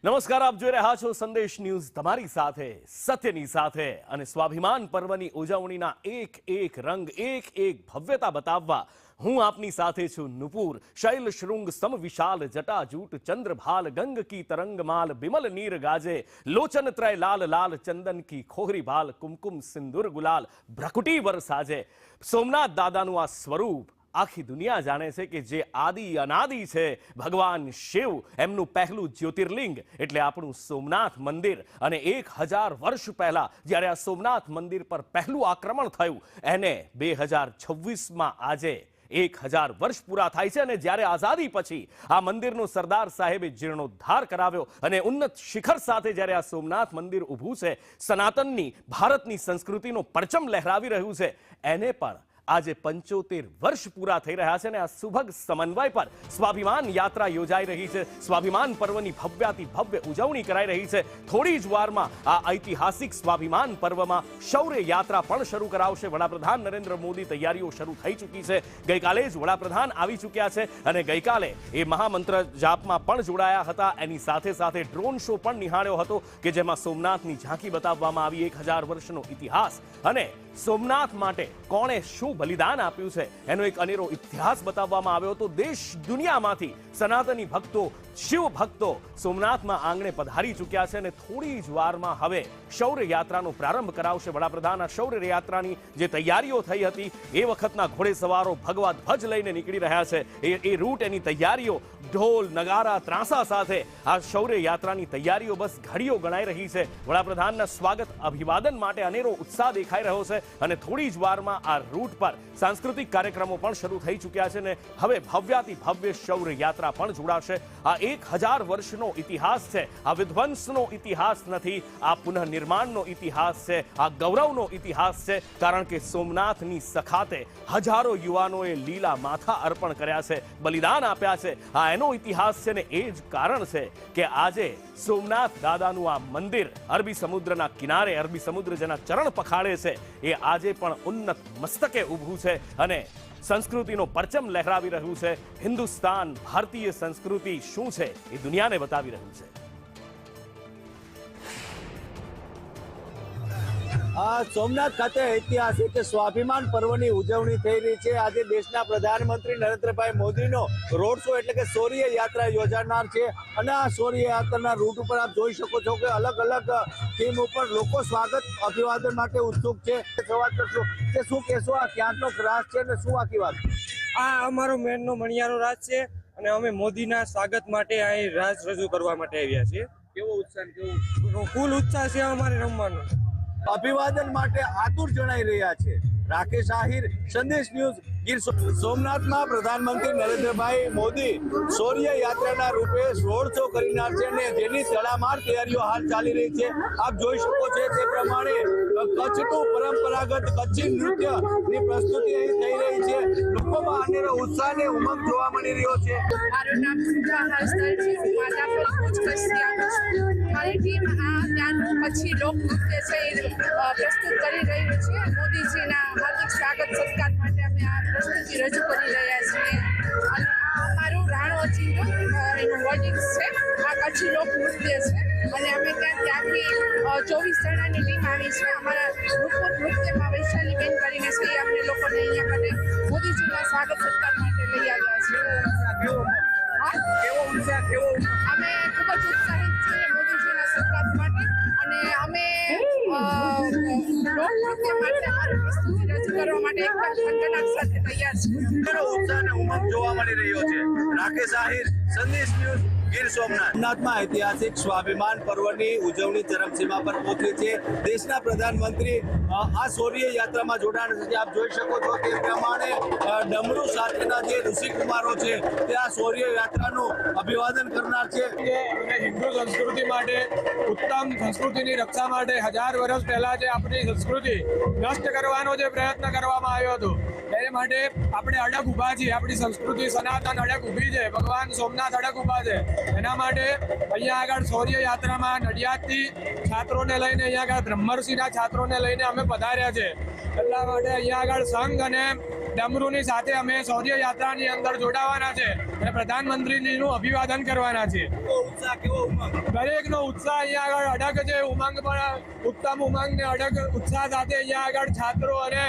નમસ્કાર, આપ જોઈ રહ્યા છો સંદેશ ન્યૂઝ, તમારી સાથે સત્યની સાથે અને સ્વાભિમાન પર્વની ઉજવણીના એક રંગ એક ભવ્યતા બતાવવા હું આપની સાથે છું નુપુર। શૈલ શૃંગ સમ વિશાલ જટાજૂટ ચંદ્રભાલ ગંગ કી તરંગમાલ બિમલ નીર ગાજે લોચન ત્રય લાલ લાલ ચંદન કી ખોહરી ભાલ કુમકુમ સિંદૂર ગુલાલ ભ્રકુટી વર સાજે। સોમનાથ દાદાનું આ સ્વરૂપ આખી દુનિયા જાણે છે કે જે આદિ અનાદિ છે ભગવાન શિવ એમનું પહેલું જ્યોતિર્લિંગ એટલે આપણું સોમનાથ મંદિર। અને 1000 વર્ષ પહેલા જ્યારે આ સોમનાથ મંદિર પર પહેલું આક્રમણ થયું એને 2026માં આજે 1000 વર્ષ પૂરા થાય છે। અને જ્યારે આઝાદી પછી આ મંદિરનો સરદાર સાહેબે જીર્ણોદ્ધાર કરાવ્યો અને ઉન્નત શિખર સાથે જ્યારે આ સોમનાથ મંદિર ઊભું છે, સનાતનની ભારતની સંસ્કૃતિનો પરચમ લહેરાવી રહ્યું છે, એને પણ આજે 75 વર્ષ પૂરા થઈ રહ્યા છે। અને આ સુભગ સમન્વય પર સ્વાભિમાન યાત્રા યોજાઈ રહી છે। સ્વાભિમાન પર્વની ભવ્યાતિ ભવ્ય ઉજવણી કરાઈ રહી છે। થોડી જ વારમાં આ ઐતિહાસિક સ્વાભિમાન પર્વમાં શૌર્ય યાત્રા પણ શરૂ કરાવશે। વડાપ્રધાન નરેન્દ્ર મોદી તૈયારીઓ શરૂ થઈ ચૂકી છે। ગઈકાલે જ વડાપ્રધાન આવી ચૂક્યા છે અને ગઈકાલે એ મહામંત્ર જાપમાં પણ જોડાયા હતા। એની સાથે સાથે ડ્રોન શો પણ નિહાળ્યો હતો કે જેમાં સોમનાથની ઝાંખી બતાવવામાં આવી, 1000 વર્ષનો ઇતિહાસ અને સોમનાથ માટે કોણે શું બલિદાન આપ્યું છે એનો એક અનેરો ઇતિહાસ બતાવવામાં આવ્યો હતો। દેશ દુનિયામાંથી સનાતની ભક્તો, શિવ ભક્તો સોમનાથમાં આંગણે પધારી ચૂક્યા છે અને થોડી જ વારમાં હવે શૌર્ય યાત્રાનો પ્રારંભ કરાવશે વડાપ્રધાન। આ શૌર્ય યાત્રાની જે તૈયારીઓ થઈ હતી એ વખતના ઘોડેસવારો ભગવા ધ્વજ લઈને નીકળી રહ્યા છે। એ રૂટ, એની તૈયારીઓ, ઢોલ નગારા ત્રાંસા સાથે આ શૌર્ય યાત્રાની તૈયારીઓ બસ ઘડીઓ ગણાઈ રહી છે। વડાપ્રધાનના સ્વાગત અભિવાદન માટે અનેરો ઉત્સાહ દેખાઈ રહ્યો છે અને થોડી જ વારમાં આ રૂટ પર સાંસ્કૃતિક કાર્યક્રમો પણ શરૂ થઈ ચૂક્યા છે અને હવે ભવ્યાતિ ભવ્ય શૌર્ય યાત્રા પણ જોડાશે। આ 1000 વર્ષનો ઇતિહાસ છે, આ વિધ્વંસનો ઇતિહાસ નથી, આ પુનઃનિર્માણનો ઇતિહાસ છે, આ ગૌરવનો ઇતિહાસ છે, કારણ કે સોમનાથની સખાતે હજારો યુવાનોએ લીલા માથા અર્પણ કર્યા છે, બલિદાન આપ્યા છે। આ એનો ઇતિહાસ છે ને એ જ કારણ છે કે આજે સોમનાથ દાદાનું આ મંદિર અરબી સમુદ્રના કિનારે, અરબી સમુદ્ર જેના ચરણ પખાડે છે, એ આજે પણ ઉન્નત મસ્તકે ઊભું છે અને સંસ્કૃતિનો પરચમ લહેરાવી રહ્યું છે। હિન્દુસ્તાન, ભારતીય સંસ્કૃતિ શું છે એ દુનિયાને બતાવી રહ્યું છે। સોમનાથ ખાતે ઐતિહાસિક સ્વાભિમાન પર્વની ઉજવણી થઈ રહી છે। આજે દેશના પ્રધાનમંત્રી નરેન્દ્રભાઈ મોદીનો રોડ શો એટલે કે શૌર્ય યાત્રા યોજાનાર છે અને આ શૌર્ય યાત્રાના રૂટ ઉપર આપ જોઈ શકો છો કે અલગ અલગ થીમ ઉપર લોકો સ્વાગત અભિવાદન માટે ઉત્સુક છે। સવાલ કરશું કે શું કહેશો, આ ક્યાંનો રાસ છે અને શું આખી વાત? આ અમારો મેનનો મણિયારો રાજ છે અને અમે મોદીના સ્વાગત માટે અહીં રાજ રજૂ કરવા માટે આવ્યા છીએ। કેવો ઉત્સાહ, કેવો ફૂલ ઉત્સાહ છે અમારે રમવાનો। અભિવાદન માટે આતુર જણાઈ રહ્યા છે। રાકેશ આહિર, સંદેશ ન્યૂઝ, ગીર સોમનાથમાં પ્રધાનમંત્રી નરેન્દ્રભાઈ મોદી શૌર્ય યાત્રાના રૂપે રોડ શો કરનાર છે અને જેની તડામાર તૈયારીઓ હાલ ચાલી રહી છે। આપ જોઈ શકો છો તે પ્રમાણે કચ્છનું પરંપરાગત કચ્છી નૃત્યની પ્રસ્તુતિ અહીં થઈ રહી છે। લોકોમાં અનેરો ઉત્સાહ અને ઉમંગ જોવા મળી રહ્યો છે। મારું નામ સુભા હસ્તલ છે, હું માધાપુર કચ્છથી આવું છું। મારી ટીમ આ ત્યાંનું કચ્છી લોકનૃત્ય છે એ પ્રસ્તુત કરી રહ્યું છે। મોદીજીના હાર્દિક સ્વાગત સત્કાર માટે અમે આ પ્રસ્તુતિ રજૂ કરી રહ્યા છીએ અને આ અમારું રાણો અચીરો એનું વર્ડિંગ્સ છે। આ કચ્છી લોકનૃત્ય છે અને અમે ત્યાંથી આખી 24 જણાની ટીમ આવી છે। અમારા નુપુર નૃત્યમાં વૈશાલીબેન કરીને છે, એ અમને લોકોને અહીંયા માટે મોદીજીના સ્વાગત સત્કાર માટે લઈ આવ્યા છે। અમે ખૂબ જ ઉત્સાહિત છીએ મોદીજીના સ્વાગત માટે અને અમે લોકનૃત્ય માટે અમારી પ્રસ્તુતિ રજૂ કરવા માટે એકદમ ખંડનાક સાથે તૈયાર છીએ। ઉત્સાહ અને ઉમંગ જોવા મળી રહ્યો છે। રાકેશ આહિર, સંદેશ ન્યૂઝ, ગીર સોમનાથ। સોમનાથમાં ઐતિહાસિક સ્વાભિમાન પર્વની ઉજવણી ચરમસીમા પર પહોંચી છે। દેશના પ્રધાનમંત્રી આ શૌર્ય યાત્રામાં જોડાણ છે। આપ જોઈ શકો છો તે પ્રમાણે ડમરૂ સાથેના જે ઋષિકુમારો છે તે આ શૌર્ય યાત્રાનું અભિવાદન કરનાર છે। અને હિન્દુ સંસ્કૃતિ માટે, ઉત્તમ સંસ્કૃતિની રક્ષા માટે 1000 વર્ષ પહેલા જે આપણી સંસ્કૃતિ નષ્ટ કરવાનો જે પ્રયત્ન કરવામાં આવ્યો હતો એ માટે આપણે અડગ ઊભા છીએ। આપણી સંસ્કૃતિ સનાતન અડગ ઊભી છે, ભગવાન સોમનાથ અડગ ઊભા છે। એના માટે અહીંયા આગળ શૌર્ય યાત્રામાં નડિયાદથી છાત્રોને લઈને અહીંયા આગળ બ્રહ્મર્ષિના છાત્રોને લઈને અમે પધાર્યા છે। એટલા માટે અહીંયા આગળ સંઘ અને ડમરૂની સાથે અમે શૌર્ય યાત્રાની અંદર જોડાવાના છે અને પ્રધાનમંત્રીજીનું અભિવાદન કરવાના છે. દરેકનો ઉત્સાહ અહીંયા આગળ અડગ છે. ઉમંગ પણ ઉત્તમ ઉમંગ ને અડગ ઉત્સાહ સાથે અહીંયા આગળ છાત્રો અને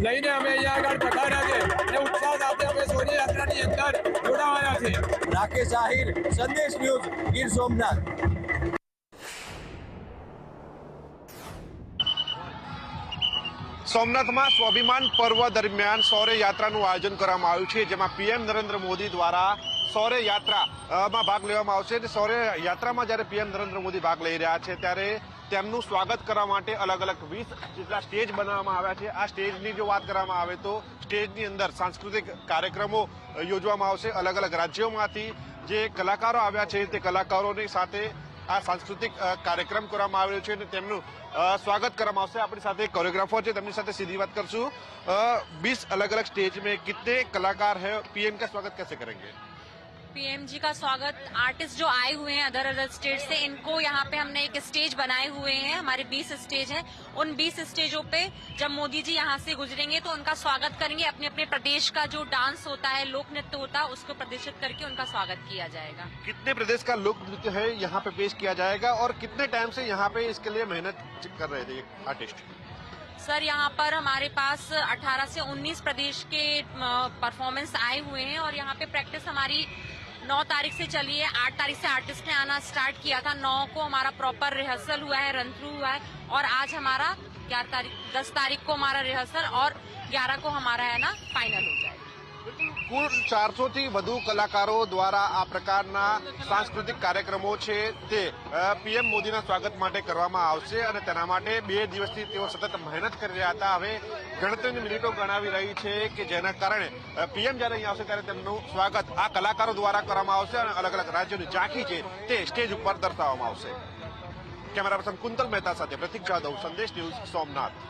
લઈને અમે અહીંયા આગળ પધાર્યા છે અને ઉત્સાહ સાથે અમે શૌર્ય યાત્રાની અંદર જોડાવાના છે. રાકેશ આહિર, સંદેશ ન્યૂઝ, ગીર સોમનાથ. સોમનાથમાં સ્વાભિમાન પર્વ દરમિયાન શૌર્ય યાત્રાનું આયોજન કરવામાં આવ્યું છે, જેમાં પીએમ નરેન્દ્ર મોદી દ્વારા શૌર્ય યાત્રામાં ભાગ લેવામાં આવશે. શૌર્ય યાત્રામાં જ્યારે પીએમ નરેન્દ્ર મોદી ભાગ લઈ રહ્યા છે ત્યારે તેમનું સ્વાગત કરવા માટે અલગ અલગ 20 જેટલા સ્ટેજ બનાવવામાં આવ્યા છે. આ સ્ટેજની જો વાત કરવામાં આવે તો સ્ટેજની અંદર સાંસ્કૃતિક કાર્યક્રમો યોજવામાં આવશે. અલગ અલગ રાજ્યોમાંથી જે કલાકારો આવ્યા છે તે કલાકારોની સાથે આ સાંસ્કૃતિક કાર્યક્રમ કરવામાં આવેલો છે અને તેમનું સ્વાગત કરવામાં આવશે. આપણી સાથે કોરિયોગ્રાફર છે, તેમની સાથે સીધી વાત કરશું. 20 अलग अलग स्टेज में कितने कलाकार हैं, पीएम का स्वागत कैसे करेंगे? पीएम जी का स्वागत आर्टिस्ट जो आए हुए हैं अदर अदर स्टेट से, इनको यहाँ पे हमने एक स्टेज बनाए हुए हैं. हमारे 20 स्टेज हैं. उन 20 स्टेजों पे जब मोदी जी यहाँ से गुजरेंगे तो उनका स्वागत करेंगे. अपने अपने प्रदेश का जो डांस होता है, लोक नृत्य होता है, उसको प्रदर्शित करके उनका स्वागत किया जाएगा. कितने प्रदेश का लोक नृत्य है यहाँ पे पेश किया जाएगा और कितने टाइम से यहाँ पे इसके लिए मेहनत कर रहे थे आर्टिस्ट? सर यहाँ पर हमारे पास 18 से 19 प्रदेश के परफॉर्मेंस आए हुए हैं और यहाँ पे प्रैक्टिस हमारी 9 तारीख से चली है. 8 तारीख से आर्टिस्ट ने आना स्टार्ट किया था. 9 को हमारा प्रॉपर रिहर्सल हुआ है, रन थ्रू हुआ है और आज हमारा 10 तारीख को हमारा रिहर्सल और 11 को हमारा है ना फाइनल हो जाएगा. કુલ 400 થી વધુ કલાકારો દ્વારા આ પ્રકારના સાંસ્કૃતિક કાર્યક્રમો છે તે પીએમ મોદીના સ્વાગત માટે કરવામાં આવશે અને તેના માટે 2 દિવસથી તેઓ સતત મહેનત કરી રહ્યા હતા. હવે ગણતરીની મિનિટો ગણાવી રહી છે કે જેના કારણે પીએમ જ્યારે અહીં આવશે ત્યારે તેમનું સ્વાગત આ કલાકારો દ્વારા કરવામાં આવશે અને અલગ અલગ રાજ્યોની ઝાંખી છે તે સ્ટેજ ઉપર દર્શાવવામાં આવશે. કેમેરા પર્સન કુંતલ મહેતા સાથે પ્રતિક જાદવ, સંદેશ ન્યૂઝ, સોમનાથ.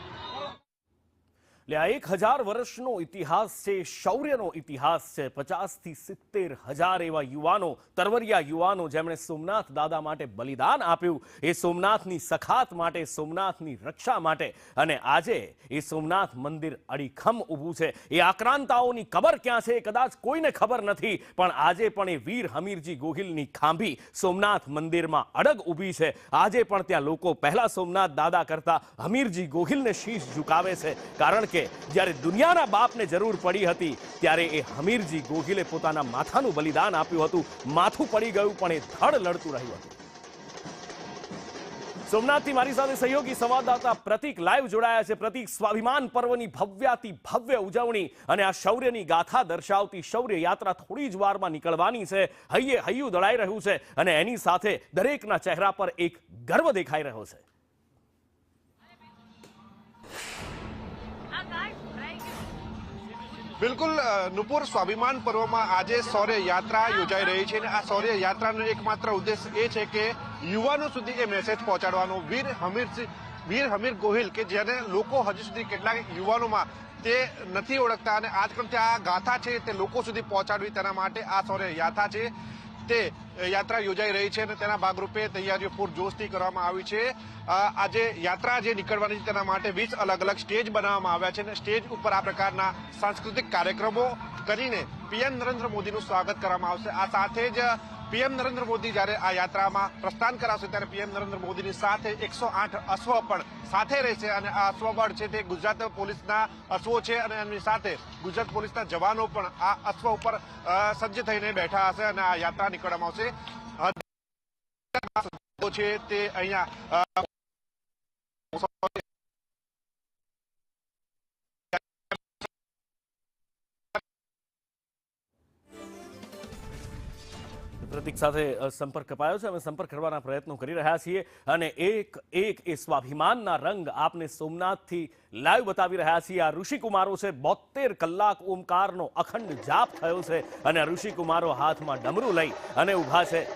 આ 1000 વર્ષનો ઇતિહાસ છે, શૌર્યનો ઇતિહાસ છે. 50 થી 70 હજાર એવા યુવાનો, તરવરિયા યુવાનો જેમણે સોમનાથ દાદા માટે બલિદાન આપ્યું, એ સોમનાથની સખાત માટે, સોમનાથની રક્ષા માટે. અને આજે એ સોમનાથ મંદિર અડીખમ ઊભું છે. એ આક્રાંતાઓની કબર ક્યાં છે કદાચ કોઈને ખબર નથી, પણ આજે પણ એ વીર હમીરજી ગોહિલની ખાંભી સોમનાથ મંદિરમાં અડગ ઊભી છે. આજે પણ ત્યાં લોકો પહેલા સોમનાથ દાદા કરતા હમીરજી ગોહિલને શીશ ઝુકાવે છે, કારણ કે જ્યારે દુનિયાના બાપને જરૂર પડી હતી ત્યારે એ હમીરજી ગોહિલે પોતાના માથાનું બલિદાન આપ્યું હતું. માથું પડી ગયું પણ એ ધડ લડતું રહ્યું હતું. સોમનાથથી મારી સાથે સહયોગી સંવાદદાતા પ્રતિક લાઈવ જોડાયા છે. પ્રતિક, સ્વાભિમાન પર્વની ભવ્યાતિ ભવ્ય ઉજવણી અને આ શૌર્યની ગાથા દર્શાવતી શૌર્ય યાત્રા થોડી જ વારમાં નીકળવાની છે. હૈયે હૈયું દળાઈ રહ્યું છે અને એની સાથે દરેકના ચહેરા પર એક ગર્વ દેખાઈ રહ્યો છે. બિલકુલ નુપુર, સ્વાભિમાન પર્વમાં આજે શૌર્ય યાત્રા યોજાઈ રહી છે અને આ શૌર્ય યાત્રાનો એકમાત્ર ઉદ્દેશ એ છે કે યુવાનો સુધી એ મેસેજ પહોંચાડવાનો. વીર હમીર ગોહિલ કે જેને લોકો હજી સુધી કેટલાક યુવાનોમાં તે નથી ઓળખતા અને આજકાલ ત્યાં ગાથા છે તે લોકો સુધી પહોંચાડવી, તેના માટે આ શૌર્ય યાત્રા છે તે યાત્રા યોજાઈ રહી છે અને તેના ભાગરૂપે તૈયારીઓ પૂરજોશથી કરવામાં આવી છે. આજે યાત્રા જે નીકળવાની છે તેના માટે 20 અલગ અલગ સ્ટેજ બનાવવામાં આવ્યા છે અને સ્ટેજ ઉપર આ પ્રકારના સાંસ્કૃતિક કાર્યક્રમો કરીને પીએમ નરેન્દ્ર મોદીનું સ્વાગત કરવામાં આવશે. આ સાથે જ પીએમ નરેન્દ્ર મોદી જ્યારે આ યાત્રામાં પ્રસ્થાન કરાવશે ત્યારે પીએમ નરેન્દ્ર મોદીની સાથે 108 અશ્વ પણ સાથે રહેશે અને આ અશ્વબળ છે તે ગુજરાત પોલીસના અશ્વો છે અને એમની સાથે ગુજરાત પોલીસના જવાનો પણ આ અશ્વ ઉપર સજ્જ થઈને બેઠા હશે અને આ યાત્રા નીકળવામાં આવશે. છે તે અહીંયા પ્રતિક સાથે સંપર્ક કપાયો છે. અમે સંપર્ક કરવાના પ્રયત્નો કરી રહ્યા છીએ અને એક એ સ્વાભિમાનના રંગ આપને સોમનાથથી લાઈવ બતાવી રહ્યા છીએ. આ ઋષિકુમારો છે. 72 કલાક ઓમકારનો અખંડ જાપ થયો છે અને ઋષિકુમારો હાથમાં ડમરું લઈ અને ઊભા છે.